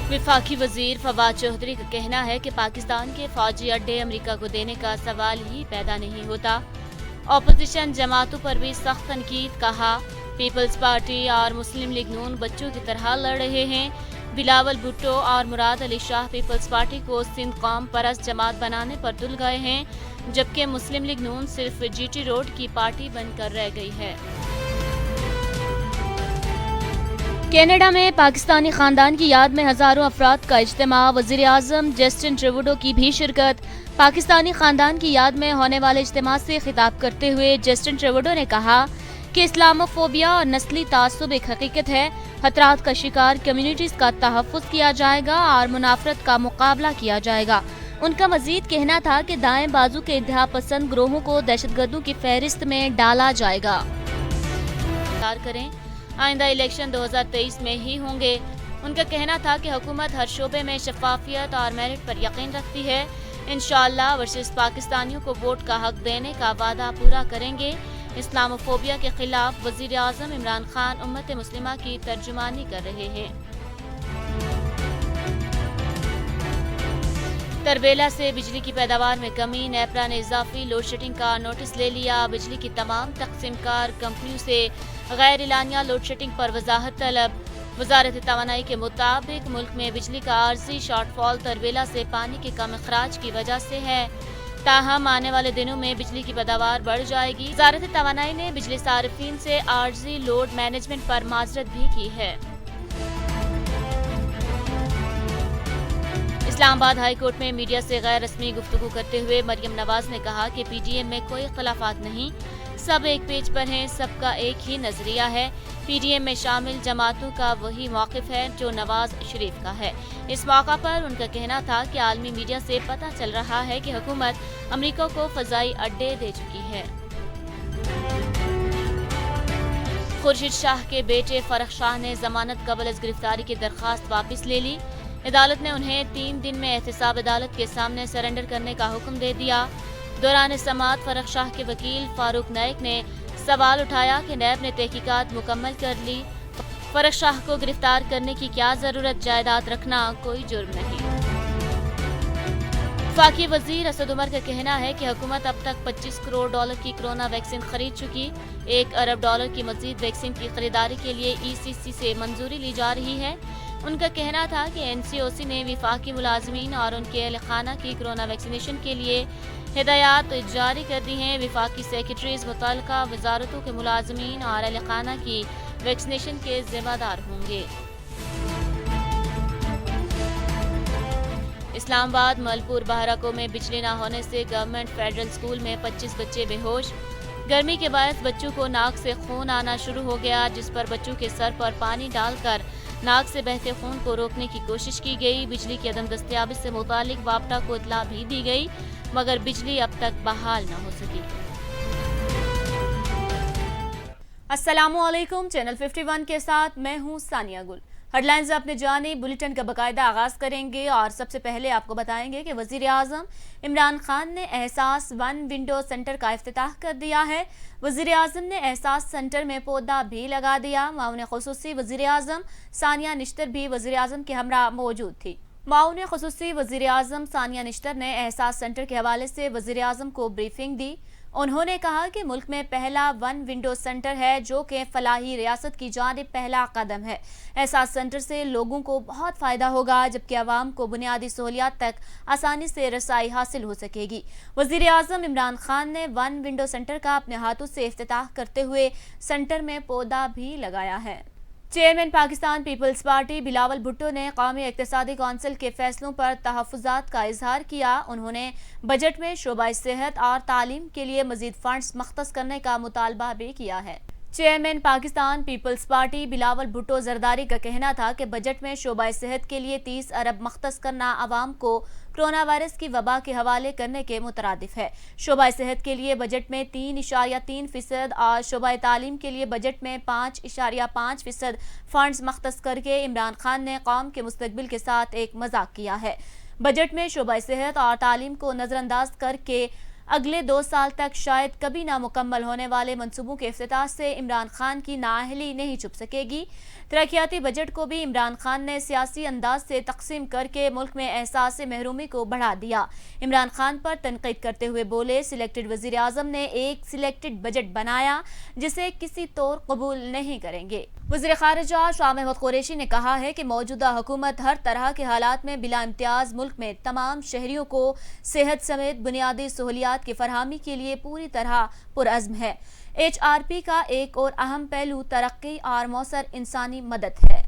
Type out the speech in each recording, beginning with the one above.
वफाकी वजीर फवाद चौधरी का कहना है कि पाकिस्तान के फौजी अड्डे अमेरिका को देने का सवाल ही पैदा नहीं होता। अपोजिशन जमातों पर भी सख्त तनकीद। कहा, पीपल्स पार्टी और मुस्लिम लीग नून बच्चों की तरह लड़ रहे हैं। बिलावल भुट्टो और मुराद अली शाह पीपल्स पार्टी को सिंध कौम परस्त जमात बनाने पर तुल गए हैं, जबकि मुस्लिम लीग नून सिर्फ जीटी रोड की पार्टी बनकर रह गई है। कनाडा में पाकिस्तानी खानदान की याद में हजारों अफराद का इज्तिमा, वजीर आजम जस्टिन ट्रूडो की भी शिरकत। पाकिस्तानी खानदान की याद में होने वाले इज्तिमा से खिताब करते हुए जस्टिन ट्रूडो ने कहा कि इस्लामोफोबिया और नस्ली तासुब एक हकीकत है। खतरात का शिकार कम्युनिटीज का तहफ़्फ़ुज़ किया जाएगा और मुनाफरत का मुकाबला किया जाएगा। उनका मजीद कहना था कि दाएं बाजू के इंतहा पसंद ग्रोहों को दहशतगर्दों की फहरिस्त में डाला जाएगा। करें, आइंदा इलेक्शन 2023 में ही होंगे। उनका कहना था कि हुकूमत हर शोबे में शफाफियत और मेरिट पर यकीन रखती है। इंशाअल्लाह वर्सेस पाकिस्तानियों को वोट का हक देने का वादा पूरा करेंगे। इस्लामोफोबिया के खिलाफ वजीर आजम इमरान खान उम्मत मुस्लिमा की तर्जुमानी कर रहे हैं। तरबेला से बिजली की पैदावार में कमी, नेपरा ने इजाफी लोड शेडिंग का नोटिस ले लिया। बिजली की तमाम तकसीमकार कंपनियों से गैर इलानिया लोड शेडिंग पर वजाहत तलब। वजारत तवानाई के मुताबिक मुल्क में बिजली का आर्जी शॉर्टफॉल तरबेला से पानी के कम अखराज की वजह से है। ताहम आने वाले दिनों में बिजली की पैदावार बढ़ जाएगी। वजारत तवानाई ने बिजली सारिफीन से आर्जी लोड मैनेजमेंट पर माजरत भी की है। इस्लामाबाद हाई कोर्ट में मीडिया से गैर रस्मी गुफ्तगू करते हुए मरियम नवाज ने कहा कि पीडीएम में कोई इख्तलाफात नहीं, सब एक पेज पर हैं, सबका एक ही नजरिया है। पीडीएम में शामिल जमातों का वही मौक़िफ़ है जो नवाज शरीफ का है। इस मौका पर उनका कहना था कि आलमी मीडिया से पता चल रहा है कि हुकूमत अमेरिका को फ़ज़ाई अड्डे दे चुकी है। खुर्शीद शाह के बेटे फरख शाह ने जमानत कबल अज़ गिरफ्तारी की दरख्वास्त वापस ले ली। अदालत ने उन्हें 3 दिन में एहतसाब अदालत के सामने सरेंडर करने का हुक्म दे दिया। दौरान समाअत फरख शाह के वकील फारूक नाइक ने सवाल उठाया कि नैब ने तहकीकात मुकम्मल कर ली, फरख शाह को गिरफ्तार करने की क्या जरूरत, जायदाद रखना कोई जुर्म नहीं। वफाकी वजीर असद उमर का कहना है कि हुकूमत अब तक $25 करोड़ की कोरोना वैक्सीन खरीद चुकी। $1 अरब की मजीद वैक्सीन की खरीदारी के लिए ECC से मंजूरी ली जा रही है। उनका कहना था कि NCOC ने वफाकी मुलाजमीन और उनके अहल खाना की कोरोना वैक्सीनेशन के लिए हिदायत जारी कर दी हैं। वफाकी सेक्रेटरीज मुतल्लिका वजारतों के मुलाजमीन और अहल खाना की वैक्सीनेशन के जिम्मेदार होंगे। इस्लामाबाद मलपुर बहराको में बिजली न होने से गवर्नमेंट फेडरल स्कूल में 25 बच्चे बेहोश। गर्मी के बायस बच्चों को नाक से खून आना शुरू हो गया, जिस पर बच्चों के सर पर पानी डालकर नाक से बहते खून को रोकने की कोशिश की गई। बिजली की अदम दस्तयाबी से मुतालिक वापडा को इत्तला भी दी गई, मगर बिजली अब तक बहाल न हो सकी। अस्सलामुअलैकुम, चैनल 51 के साथ मैं हूं सानिया गुल। हेडलाइंस अपने जाने बुलेटिन का बाकायदा आगाज करेंगे और सबसे पहले आपको बताएंगे कि वजीर आजम इमरान खान ने एहसास वन विंडो सेंटर का इफ्तिताह कर दिया है। वजीर आजम ने एहसास सेंटर में पौधा भी लगा दिया। माउन खुसूसी वजीर आजम सानिया निश्तर भी वजीर आजम के हमरा मौजूद थी। माउन खुसूसी वजीर आजम सानिया निश्तर ने एहसास सेंटर के हवाले से वजीर आजम को ब्रीफिंग दी। उन्होंने कहा कि मुल्क में पहला वन विंडो सेंटर है जो कि फलाही रियासत की जानिब पहला कदम है। एहसास सेंटर से लोगों को बहुत फ़ायदा होगा, जबकि आवाम को बुनियादी सहूलियात तक आसानी से रसाई हासिल हो सकेगी। वज़ीर आज़म इमरान खान ने वन विंडो सेंटर का अपने हाथों से इफ्तिताह करते हुए सेंटर में पौधा भी लगाया है। चेयरमैन पाकिस्तान पीपल्स पार्टी बिलावल भुट्टो ने कौमी इक्तिसादी कौंसिल के फैसलों पर तहफ़्फ़ुज़ात का इजहार किया। उन्होंने बजट में शोबा सेहत और तालीम के लिए मज़ीद फंड्स मख्तस करने का मुतालबा भी किया है। चेयरमैन पाकिस्तान पीपल्स पार्टी बिलावल भुट्टो जरदारी का कहना था कि बजट में शोबा सेहत के लिए 30 अरब मख्तस करना आवाम को कोरोना वायरस की वबा के हवाले करने के मुतरादिफ है। शोबा सेहत के लिए बजट में 3.3% और शोबा तालीम के लिए बजट में 5.5% फंड्स मख्तस करके इमरान खान ने कौम के मुस्तकबिल के साथ एक मजाक किया है। बजट में शोबा सेहत और तालीम को नजरअंदाज करके अगले 2 साल तक शायद कभी ना मुकम्मल होने वाले मंसूबों के इफ्तिताह से इमरान खान की नाअहली नहीं छुप सकेगी। ترقیاتی بجٹ کو بھی عمران خان نے سیاسی انداز سے تقسیم کر کے ملک میں احساس محرومی کو بڑھا دیا۔ عمران خان پر تنقید کرتے ہوئے بولے، سلیکٹڈ وزیر اعظم نے ایک سلیکٹڈ بجٹ بنایا جسے کسی طور قبول نہیں کریں گے۔ وزیر خارجہ شاہ محمود قریشی نے کہا ہے کہ موجودہ حکومت ہر طرح کے حالات میں بلا امتیاز ملک میں تمام شہریوں کو صحت سمیت بنیادی سہولیات کی فراہمی کے لیے پوری طرح پرعزم ہے۔ ایچ آر پی کا ایک اور اہم پہلو ترقی اور مؤثر انسانی مدد ہے۔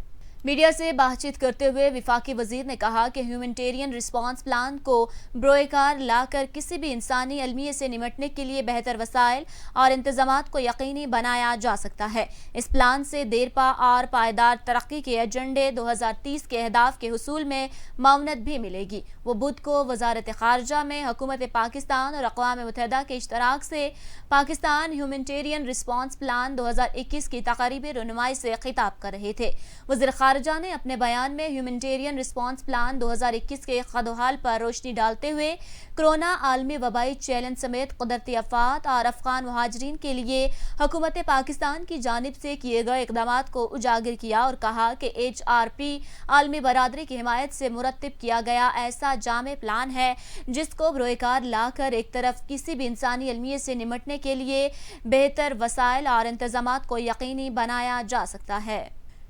میڈیا سے بات چیت کرتے ہوئے وفاقی وزیر نے کہا کہ ہیومینٹیرین رسپانس پلان کو بروئے کار لا کر کسی بھی انسانی المیے سے نمٹنے کے لیے بہتر وسائل اور انتظامات کو یقینی بنایا جا سکتا ہے۔ اس پلان سے دیرپا اور پائیدار ترقی کے ایجنڈے 2030 کے اہداف کے حصول میں معاونت بھی ملے گی۔ وہ بدھ کو وزارت خارجہ میں حکومت پاکستان اور اقوام متحدہ کے اشتراک سے پاکستان ہیومینٹیرین رسپانس پلان 2021 کی تقریبی رونمائی سے خطاب کر رہے تھے۔ وزیر خارجہ نے اپنے بیان میں ہیومینٹیرین رسپانس پلان 2021 کے خد و حال پر روشنی ڈالتے ہوئے کرونا عالمی وبائی چیلنج سمیت قدرتی آفات اور افغان مہاجرین کے لیے حکومت پاکستان کی جانب سے کیے گئے اقدامات کو اجاگر کیا اور کہا کہ ایچ آر پی عالمی برادری کی حمایت سے مرتب کیا گیا ایسا جامع پلان ہے جس کو بروئے کار لا کر ایک طرف کسی بھی انسانی المیے سے نمٹنے کے لیے بہتر وسائل اور انتظامات کو یقینی بنایا جا سکتا ہے۔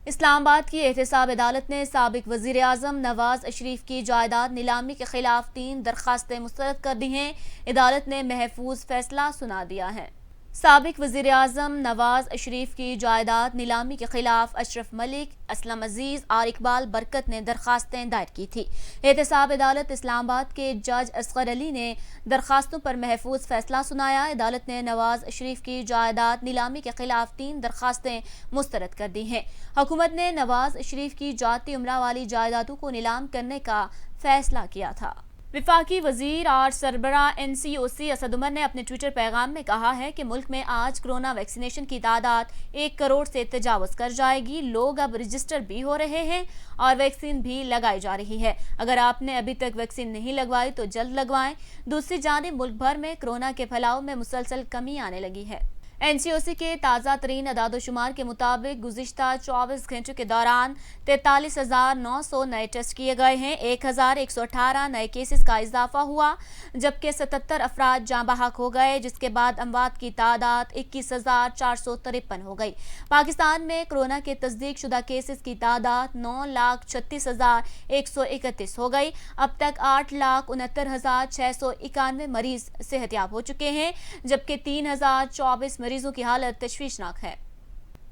اسلام آباد کی احتساب عدالت نے سابق وزیر اعظم نواز شریف کی جائیداد نیلامی کے خلاف 3 درخواستیں مسترد کر دی ہیں۔ عدالت نے محفوظ فیصلہ سنا دیا ہے۔ سابق وزیر اعظم نواز شریف کی جائیداد نیلامی کے خلاف اشرف ملک، اسلم عزیز اور اقبال برکت نے درخواستیں دائر کی تھی۔ احتساب عدالت اسلام آباد کے جج اصغر علی نے درخواستوں پر محفوظ فیصلہ سنایا۔ عدالت نے نواز شریف کی جائیداد نیلامی کے خلاف 3 درخواستیں مسترد کر دی ہیں۔ حکومت نے نواز شریف کی جاتی املاء والی جائیدادوں کو نیلام کرنے کا فیصلہ کیا تھا۔ وفاقی وزیر اور سربراہ NCOC اسد عمر نے اپنے ٹویٹر پیغام میں کہا ہے کہ ملک میں آج کرونا ویکسینیشن کی تعداد 1 کروڑ سے تجاوز کر جائے گی۔ لوگ اب رجسٹر بھی ہو رہے ہیں اور ویکسین بھی لگائی جا رہی ہے۔ اگر آپ نے ابھی تک ویکسین نہیں لگوائی تو جلد لگوائیں۔ دوسری جانب ملک بھر میں کرونا کے پھیلاؤ میں مسلسل کمی آنے لگی ہے۔ NCOC کے تازہ ترین اعداد و شمار کے مطابق گزشتہ 24 گھنٹوں کے دوران 43,900 نئے ٹیسٹ کیے گئے ہیں۔ 1,118 نئے کیسز کا اضافہ ہوا جبکہ 77 افراد جاں بحق ہو گئے، جس کے بعد اموات کی تعداد 21,453 ہو گئی۔ پاکستان میں کرونا کے تصدیق شدہ کیسز کی تعداد 9,36,131 ہو گئی۔ اب تک 8,69,691 مریض صحت یاب ہو چکے ہیں جبکہ 3,024 مریضوں کی حالت تشویشناک ہے۔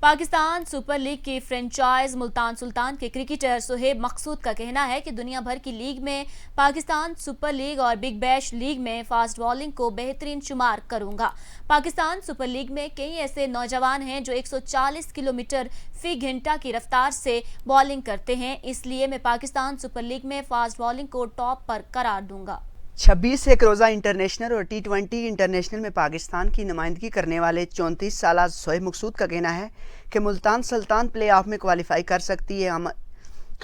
پاکستان سپر لیگ کی فرنچائز ملتان سلطان کے کرکٹر صہیب مقصود کا کہنا ہے کہ دنیا بھر کی لیگ میں پاکستان سپر لیگ اور بگ بیش لیگ میں فاسٹ بولنگ کو بہترین شمار کروں گا۔ پاکستان سپر لیگ میں کئی ایسے نوجوان ہیں جو 140 کلومیٹر فی گھنٹہ کی رفتار سے بولنگ کرتے ہیں، اس لیے میں پاکستان سپر لیگ میں فاسٹ بولنگ کو ٹاپ پر قرار دوں گا۔ 26 ایک روزہ انٹرنیشنل اور T20 انٹرنیشنل میں پاکستان کی نمائندگی کرنے والے 34 سالہ صہیب مقصود کا کہنا ہے کہ ملتان سلطان پلے آف میں کوالیفائی کر سکتی ہے۔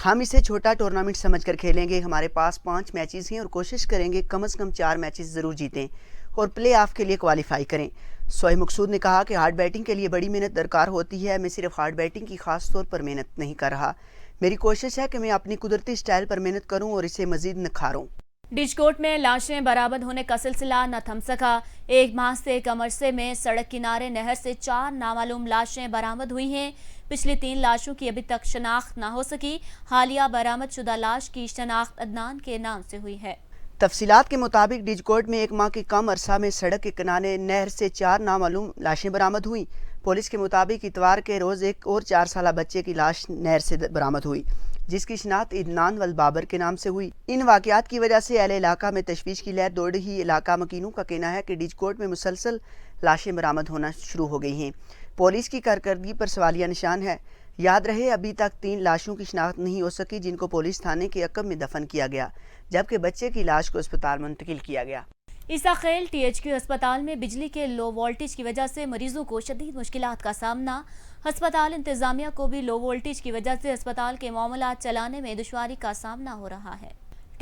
ہم اسے چھوٹا ٹورنامنٹ سمجھ کر کھیلیں گے۔ ہمارے پاس 5 میچز ہیں اور کوشش کریں گے کم از کم 4 میچز ضرور جیتیں اور پلے آف کے لیے کوالیفائی کریں۔ صہیب مقصود نے کہا کہ ہارڈ بیٹنگ کے لیے بڑی محنت درکار ہوتی ہے۔ میں صرف ہارڈ بیٹنگ کی خاص طور پر محنت نہیں کر رہا، میری کوشش ہے کہ میں اپنی قدرتی سٹائل پر محنت کروں اور اسے مزید نکھاروں۔ ڈیچ کوٹ میں لاشیں برآمد ہونے کا سلسلہ نہ تھم سکا۔ 1 ماہ سے کم عرصے میں سڑک کنارے نہر سے 4 نامعلوم لاشیں برآمد ہوئی ہیں۔ پچھلی 3 لاشوں کی ابھی تک شناخت نہ ہو سکی۔ حالیہ برآمد شدہ لاش کی شناخت عدنان کے نام سے ہوئی ہے۔ تفصیلات کے مطابق ڈیچ کوٹ میں 1 ماہ کے کم عرصہ میں سڑک کے کنارے نہر سے 4 نامعلوم لاشیں برآمد ہوئیں۔ پولیس کے مطابق اتوار کے روز ایک اور 4 سالہ بچے کی لاش نہر سے برآمد ہوئی جس کی شناخت عدنان والبابر کے نام سے ہوئی۔ ان واقعات کی وجہ سے اہل علاقہ میں تشویش کی لہر دوڑ رہی۔ علاقہ مکینوں کا کہنا ہے کہ ڈیچ کوٹ میں مسلسل لاشیں برآمد ہونا شروع ہو گئی ہیں۔ پولیس کی کارکردگی پر سوالیہ نشان ہے۔ یاد رہے ابھی تک 3 لاشوں کی شناخت نہیں ہو سکی جن کو پولیس تھانے کے عقب میں دفن کیا گیا جبکہ بچے کی لاش کو اسپتال منتقل کیا گیا۔ عیسیٰ خیل THQ ہسپتال میں بجلی کے لو وولٹیج کی وجہ سے مریضوں کو شدید مشکلات کا سامنا۔ ہسپتال انتظامیہ کو بھی لو وولٹیج کی وجہ سے ہسپتال کے معاملات چلانے میں دشواری کا سامنا ہو رہا ہے۔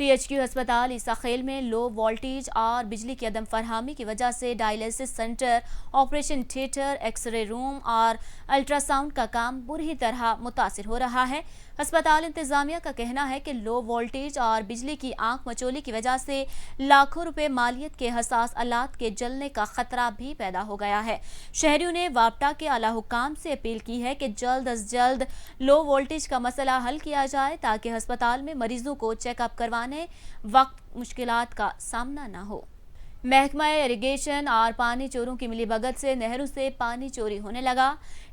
THQ अस्पताल ईसा खेल में लो वोल्टेज और बिजली की अदम फरहमी की वजह से dialysis centre, operation theatre, x-ray room और अल्ट्रासाउंड का काम बुरी तरह मुतासिर हो रहा है। अस्पताल इंतजामिया का कहना है कि लो वोल्टेज और बिजली की आंख मचोली की वजह से लाखों रुपए मालियत के हसास आलात के जलने का खतरा भी पैदा हो गया है। शहरियों ने वापटा के आला हुकाम से अपील की है कि जल्द अज जल्द लो वोल्टेज का मसला हल किया जाए ताकि अस्पताल में मरीजों को चेकअप करवाने वक्त मुश्किलात का सामना न हो। महकमा इरिगेशन और पानी चोरों की मिलीभगत से नहरों से पानी चोरी होने लगा।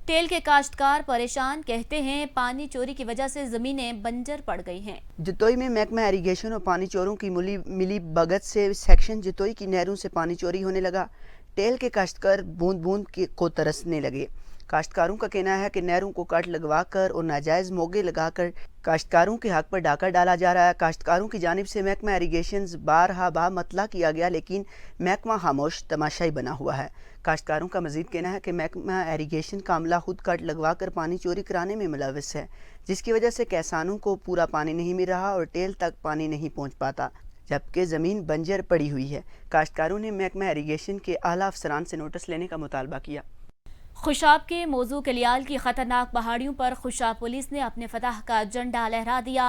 टेल के काश्तकार परेशान, कहते हैं पानी चोरी की वजह से जमीनें बंजर पड़ गई हैं। जतोई में महकमा इरिगेशन और पानी चोरों की मिली भगत से सेक्शन जतोई की नहरों से पानी चोरी होने लगा। टेल के काश्तकार बूंद बूंद को तरसने लगे। काश्तकारों का कहना है कि नहरों को कट लगवाकर और नाजायज़ मोगे लगाकर काश्तकारों के हक पर डाका डाला जा रहा है। काश्तकारों की जानिब से महकमा इरिगेशन बारहा मतला किया गया, लेकिन महकमा खामोश तमाशाई बना हुआ है। काश्तकारों का मजीद कहना है कि महकमा इरिगेशन का अमला खुद कट लगवाकर पानी चोरी कराने में मुलविस है, जिसकी वजह से किसानों को पूरा पानी नहीं मिल रहा और टेल तक पानी नहीं पहुँच पाता, जबकि ज़मीन बंजर पड़ी हुई है। काश्तकारों ने महकमा इरिगेशन के आला अफसरान से नोटिस लेने का मुतालबा किया। खुशाब के मौजू कलियाल की खतरनाक पहाड़ियों पर खुशाब पुलिस ने अपने फतह का झंडा लहरा दिया।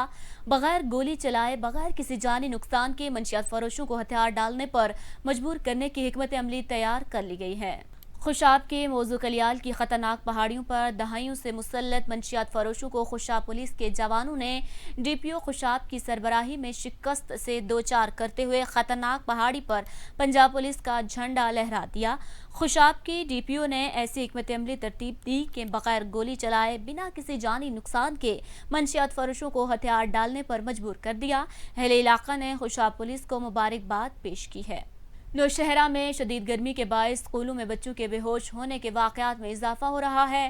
बगैर गोली चलाए, बगैर किसी जानी नुकसान के मंशियात फरोशों को हथियार डालने पर मजबूर करने की हिकमत अमली तैयार कर ली गई है। खुशाब के मौजू कलियाल की खतरनाक पहाड़ियों पर दहाइयों से मुसल्लत मंशियात फरोशों को खुशाब पुलिस के जवानों ने DPO खुशाब की सरबराही में शिकस्त से दो चार करते हुए खतरनाक पहाड़ी पर पंजाब पुलिस का झंडा लहरा दिया। खुशाब की DPO ने ऐसी हिकमत अमली तरतीब दी कि बगैर गोली चलाए, बिना किसी जानी नुकसान के मंशियात फरोशों को हथियार डालने पर मजबूर कर दिया। अहले इलाका ने खुशाब पुलिस को मुबारकबाद पेश की है। नौशहरा में शदीद गर्मी के बायस स्कूलों में बच्चों के बेहोश होने के वाक़यात में इजाफा हो रहा है।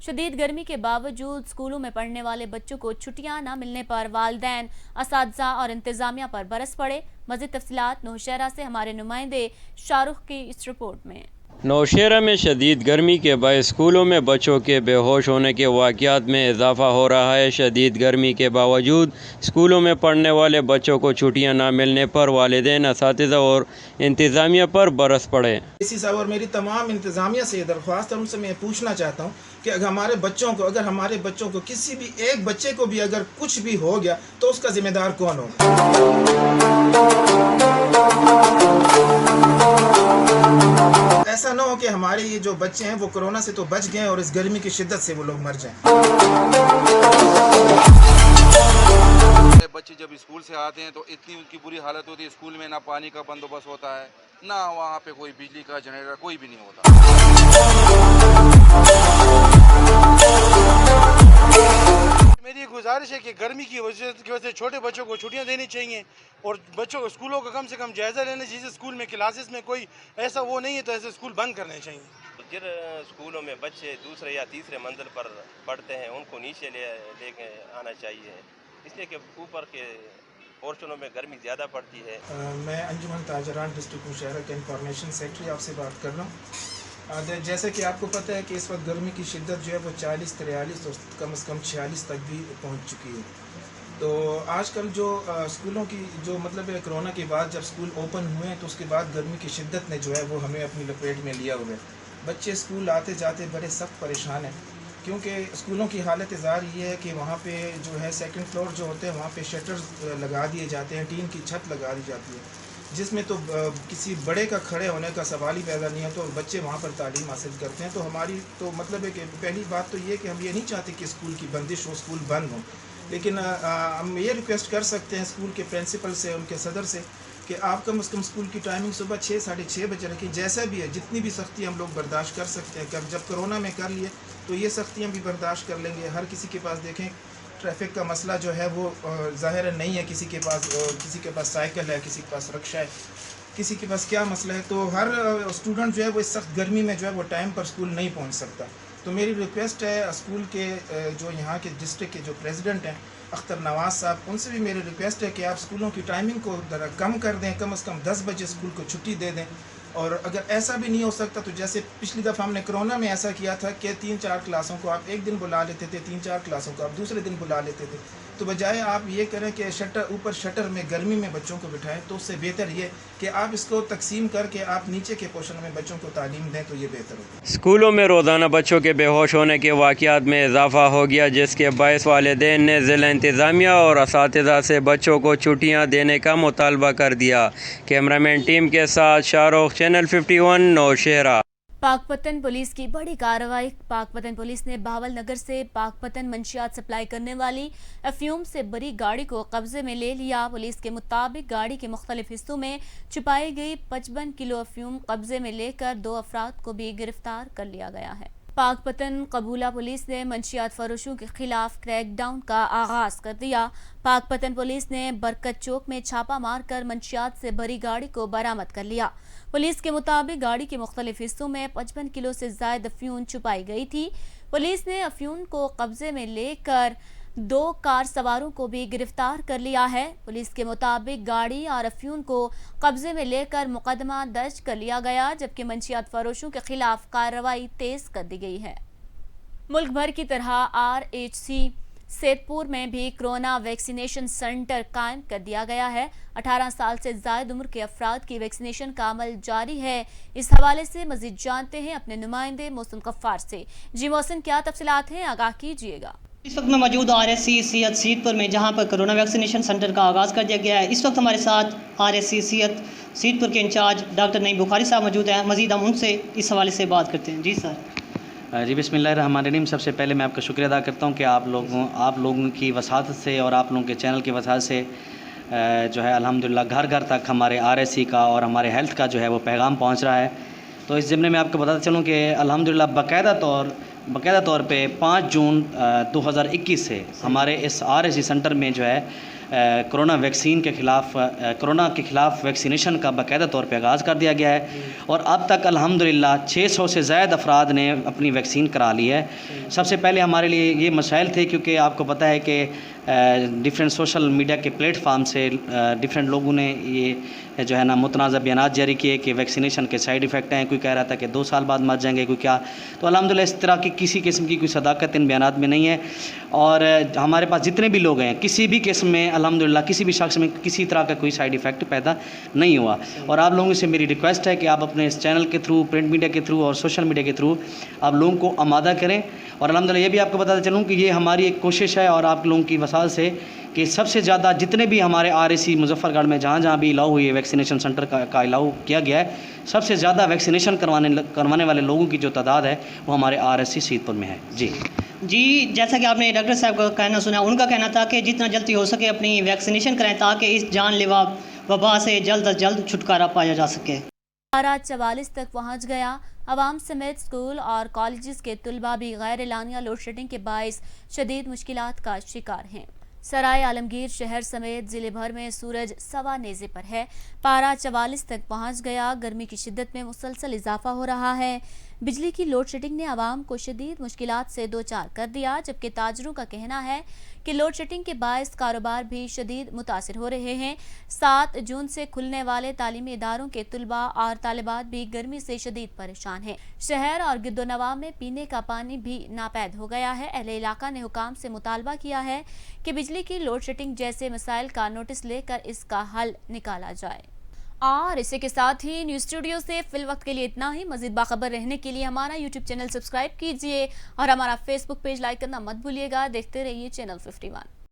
शदीद गर्मी के बावजूद स्कूलों में पढ़ने वाले बच्चों को छुट्टियां न मिलने पर वालिदैन, असातिज़ा और इंतज़ामिया पर बरस पड़े। मज़ीद तफसीलात नौशहरा से हमारे नुमाइंदे शाहरुख की इस रिपोर्ट में। नौशहरा में शदीद गर्मी के बायस स्कूलों में बच्चों के बेहोश होने के वाक़यात में इजाफा हो रहा है। शदीद गर्मी के बावजूद स्कूलों में पढ़ने वाले बच्चों को छुट्टियां ना मिलने पर वालिदैन, असातिज़ा और इंतज़ामिया पर बरस पड़े। इसी साहब और मेरी तमाम इंतज़ामिया से दरख्वास्त है, उनसे मैं पूछना चाहता हूँ कि अगर हमारे बच्चों को किसी भी एक बच्चे को भी अगर कुछ भी हो गया तो उसका ज़िम्मेदार कौन होगा? ऐसा ना हो कि हमारे ये जो बच्चे हैं वो कोरोना से तो बच गए और इस गर्मी की शिद्दत से वो लोग मर जाएं। बच्चे जब स्कूल से आते हैं तो इतनी उनकी बुरी हालत होती है, स्कूल में ना पानी का बंदोबस्त होता है, ना वहाँ पे कोई बिजली का जनरेटर कोई भी नहीं होता। मेरी गुजारिश है कि गर्मी की वजह से छोटे बच्चों को छुट्टियां देनी चाहिए और बच्चों को स्कूलों का कम से कम जायज़ा लेना चाहिए। स्कूल में क्लासेस में कोई ऐसा वो नहीं है तो ऐसे स्कूल बंद करने चाहिए। जिन स्कूलों में बच्चे दूसरे या तीसरे मंजिल पर पढ़ते हैं उनको नीचे लेके आना चाहिए, इसलिए कि ऊपर के पोर्शनों में गर्मी ज़्यादा पड़ती है। मैं अंजुमन ताजरान डिस्ट्रिक्ट नौशहरा के इंफॉर्मेशन सेक्रेटरी आपसे बात कर रहा हूँ। जैसे कि आपको पता है कि इस वक्त गर्मी की शिद्दत जो है वो 40-43 तो कम से कम 46 तक भी पहुँच चुकी है। तो आजकल जो स्कूलों की जो मतलब है कोरोना के बाद जब स्कूल ओपन हुए हैं तो उसके बाद गर्मी की शिद्दत ने जो है वो हमें अपनी लपेट में लिया हुआ है। बच्चे स्कूल आते जाते बड़े सख्त परेशान हैं, क्योंकि स्कूलों की हालत ज़ार ये है कि वहाँ पे जो है सेकंड फ्लोर जो होते हैं वहाँ पे शटर्स लगा दिए जाते हैं, टीन की छत लगा दी जाती है, जिसमें तो किसी बड़े का खड़े होने का सवाल ही पैदा नहीं है। तो बच्चे वहाँ पर तालीम हासिल करते हैं। तो हमारी तो मतलब है कि पहली बात तो ये कि हम ये नहीं चाहते कि स्कूल की बंदिश हो, स्कूल बंद हो, लेकिन हम ये रिक्वेस्ट कर सकते हैं स्कूल के प्रिंसिपल से, उनके सदर से कि आप कम से कम स्कूल की टाइमिंग सुबह 6-6:30 बजे रखें। जैसा भी है, जितनी भी सख्ती हम लोग बर्दाश्त कर सकते हैं, जब कोरोना में कर लिए तो ये सख्तियाँ भी बर्दाश्त कर लेंगे। हर किसी के पास देखें ट्रैफिक का मसला जो है वो ज़ाहिर नहीं है, किसी के पास साइकिल है, किसी के पास रिक्शा है, किसी के पास क्या मसला है। तो हर स्टूडेंट जो है वो इस सख्त गर्मी में जो है वो टाइम पर स्कूल नहीं पहुंच सकता। तो मेरी रिक्वेस्ट है स्कूल के जो यहाँ के डिस्ट्रिक्ट के जो प्रेसिडेंट हैं अख्तर नवाज़ साहब, उनसे भी मेरी रिक्वेस्ट है कि आप स्कूलों की टाइमिंग को कम कर दें, कम से कम 10 बजे स्कूल को छुट्टी दे दें, और अगर ऐसा भी नहीं हो सकता तो जैसे पिछली दफ़ा हमने कोरोना में ऐसा किया था कि 3-4 क्लासों को आप एक दिन बुला लेते थे, 3-4 क्लासों को आप दूसरे दिन बुला लेते थे, तो बजाय आप ये करें कि ऊपर शटर में गर्मी में बच्चों को बिठाएं, तो उससे बेहतर ये कि आप इसको तकसीम करके आप नीचे के पोर्शन में बच्चों को तालीम दें, तो ये बेहतर होगा। स्कूलों में रोज़ाना बच्चों के बेहोश होने के वाक़यात में इजाफ़ा हो गया, जिसके बायस वालिदैन ने ज़िला इंतज़ामिया और असातिज़ा से बच्चों को छुट्टियाँ देने का मुतालबा कर दिया। कैमरामैन टीम के साथ शाहरुख, चैनल 51 नौशहरा। पाकपतन पुलिस की बड़ी कार्रवाई। पाकपतन पुलिस ने बावल नगर से पाकपतन मंशियात सप्लाई करने वाली अफ्यूम से बड़ी गाड़ी को कब्जे में ले लिया। पुलिस के मुताबिक गाड़ी के मुख्तलिफ हिस्सों में छुपाई गई 55 किलो अफ्यूम कब्जे में लेकर 2 अफराद को भी गिरफ्तार कर लिया गया है। पाकपतन कबूला पुलिस ने मंशियात फरोशों के खिलाफ क्रैकडाउन का आगाज कर दिया। पाकपतन पुलिस ने बरकत चौक में छापा मारकर मंशियात से भरी गाड़ी को बरामद कर लिया। पुलिस के मुताबिक गाड़ी के मुख्तलिफ हिस्सों में 55 किलो से ज्यादा अफ्यूम छुपाई गई थी। पुलिस ने अफ्यूम को कब्जे में लेकर 2 कार सवारों को भी गिरफ्तार कर लिया है। पुलिस के मुताबिक गाड़ी और अफ्यूम को कब्जे में लेकर मुकदमा दर्ज कर लिया गया, जबकि मंशियात फरोशों के खिलाफ कार्रवाई तेज कर दी गई है। मुल्क भर की तरह RHC सैदपुर में भी कोरोना वैक्सीनेशन सेंटर कायम कर दिया गया है। 18 साल से ज्यादा उम्र के अफराद की वैक्सीनेशन का अमल जारी है। इस हवाले से मजीद जानते हैं अपने नुमाइंदे मौसम गफ्फार से। जी मौसम, क्या तफसीलात हैं, आगाह कीजिएगा। इस वक्त मैं मौजूद RSC सेहत सैदपुर में, जहां पर कोरोना वैक्सीनेशन सेंटर का आगाज़ कर दिया गया है। इस वक्त हमारे साथ RSC सेहत सैदपुर के इंचार्ज डॉक्टर नईम बुखारी साहब मौजूद हैं। मज़ीद हम उनसे इस हवाले से बात करते हैं। जी सर। जी बिस्मिल्लाहिर्रहमानिर्रहीम। सबसे पहले मैं आपका शुक्रिया अदा करता हूँ कि आप लोगों की वसात से और आप लोगों के चैनल की वसात से जो है अल्हम्दुलिल्लाह घर घर तक हमारे RSC का और हमारे हेल्थ का जो है वो पैगाम पहुँच रहा है। तो इस ज़िम्मे में आपको बताता चलूँ कि अल्हम्दुलिल्लाह बाकायदा तौर पे 5 जून 2021 से हमारे इस RSC सेंटर में जो है कोरोना के ख़िलाफ़ वैक्सीनेशन का बाकायदा तौर पे आगाज़ कर दिया गया है और अब तक अल्हम्दुलिल्लाह 600 से ज़ायद अफराद ने अपनी वैक्सीन करा ली है। सबसे पहले हमारे लिए ये मसाइल थे, क्योंकि आपको पता है कि डिफरेंट सोशल मीडिया के प्लेटफार्म से डिफरेंट लोगों ने ये जो है ना मुतनाज़ा बयानात जारी किए कि वैक्सीनेशन के साइड इफ़ेक्ट हैं। कोई कह रहा था कि 2 साल बाद मर जाएंगे, कोई क्या। तो अल्हम्दुलिल्लाह इस तरह की किसी किस्म की कोई सदाकत इन बयानात में नहीं है। और हमारे पास जितने भी लोग हैं, किसी भी किस्म में अल्हम्दुलिल्लाह किसी भी शख्स में किसी तरह का कोई साइड इफ़ेक्ट पैदा नहीं हुआ। और आप लोगों से मेरी रिक्वेस्ट है कि आप अपने इस चैनल के थ्रू, प्रिंट मीडिया के थ्रू और सोशल मीडिया के थ्रू आप लोगों को आमादा करें। और अल्हम्दुलिल्लाह ये भी आपको बताता चलूँ कि ये हमारी एक कोशिश है और आप लोगों की वसात से कि सबसे ज़्यादा जितने भी हमारे RSC मुजफ्फरगढ़ में जहाँ भी अलाउ हुई है वैक्सीनेशन सेंटर का अलाउ किया गया है, सबसे ज़्यादा वैक्सीनेशन करवाने वाले लोगों की जो तादाद है वो हमारे RSC सैदपुर में है। जी, जैसा कि आपने डॉक्टर साहब का कहना सुना, उनका कहना था कि जितना जल्दी हो सके अपनी वैक्सीनेशन कराएं ताकि इस जानलेवा वबा से जल्द अज जल्द छुटकारा पाया जा सके। पारा 44 तक पहुंच गया। अवाम समेत स्कूल और कॉलेजेस के तलबा भी गैर एलानिया लोड शेडिंग के बायस शदीद मुश्किलात का शिकार हैं। सराय आलमगीर शहर समेत जिले भर में सूरज सवा नेज़े पर है। पारा 44 तक पहुंच गया। गर्मी की शिद्दत में मुसलसल इजाफा हो रहा है। बिजली की लोड शेडिंग ने आवाम को शदीद मुश्किलात से दो चार कर दिया, जबकि ताजरों का कहना है कि लोड शेडिंग के बायस कारोबार भी शदीद मुतासिर हो रहे हैं। 7 जून से खुलने वाले तालीमी इदारों के तलबा और तालिबात भी गर्मी से शदीद परेशान हैं। शहर और गिरदोनवा में पीने का पानी भी नापैद हो गया है। अहले इलाका ने हुकाम से मुतालबा किया है कि बिजली की लोड शेडिंग जैसे मसाइल का नोटिस लेकर इसका हल निकाला जाए। और इसी के साथ ही न्यूज़ स्टूडियो से फिल वक्त के लिए इतना ही। मजीद बाखबर रहने के लिए हमारा यूट्यूब चैनल सब्सक्राइब कीजिए और हमारा फेसबुक पेज लाइक करना मत भूलिएगा। देखते रहिए चैनल 51।